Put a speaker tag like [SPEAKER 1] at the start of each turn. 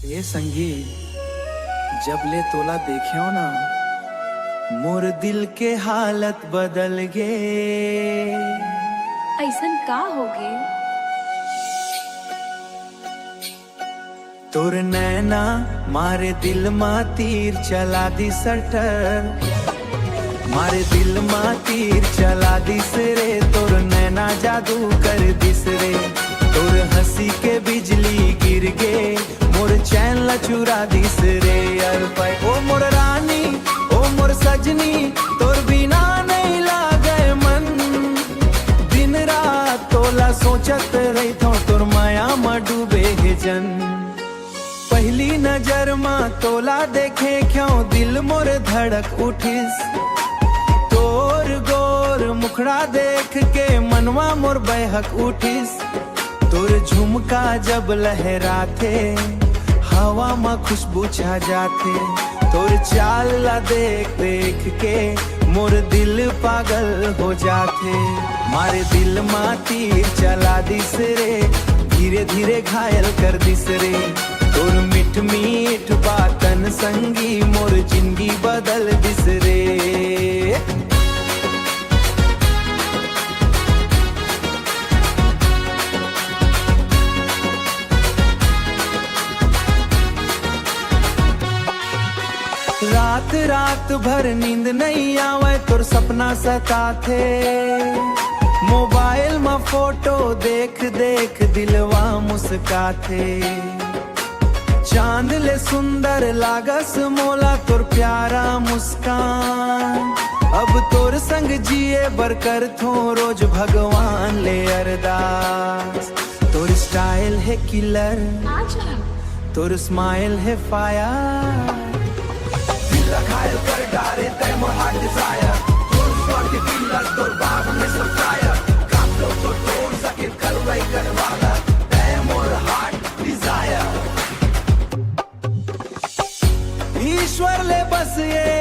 [SPEAKER 1] ये संगीत जब ले तोला देखे ना मोर दिल के हालत बदल गे।
[SPEAKER 2] ऐसन का होगे?
[SPEAKER 1] तोर नैना मारे दिल मा तीर चला दी सटर, मारे दिल मा तीर चला दिस रे। तोर नैना जादू कर दिस रे, तोर हंसी के बिजली गिर गे, मोर चैन ला चुरा दिस रे। अर पाए ओ मोर रानी ओ मोर सजनी, तोर बिना नहीं लागे मन। दिन रात तोला सोचत रही थो, तोर माया में डूबे हे जन। पहली नजर में तोला देखे क्यों दिल मोर धड़क उठिस। तोर गोर मुखड़ा देख के मनवा मोर बहक उठिस। तोर झुमका जब लहराते हवा में खुशबू छा जाते। तोर चाल ला देख देख के मोर दिल पागल हो जाते। मारे दिल मा तीर चला दिस रे, धीरे धीरे घायल कर दिस रे। तोर मीठ मीठ बातन संगी मोर जिंदगी बदल दिस रे। रात रात भर नींद नहीं आवे, तोर सपना सताथे। मोबाइल में फोटो देख देख दिलवा मुस्काथे। चांद ले सुंदर लागस मोला तोर प्यारा मुस्कान। अब तोर संग जिए बर कर थो रोज भगवान ले अरदास। तोर स्टाइल है किलर, तोर स्माइल है फायर। दिल घायल कर डारे तय मोर हार्ट डिजायर। तोर स्वर्ग किलर तोर बाग में सब फायर। काम लो तो तोड़ सके करवाई करवाला तय मोर हार्ट डिजायर। ईश्वर ले बस ये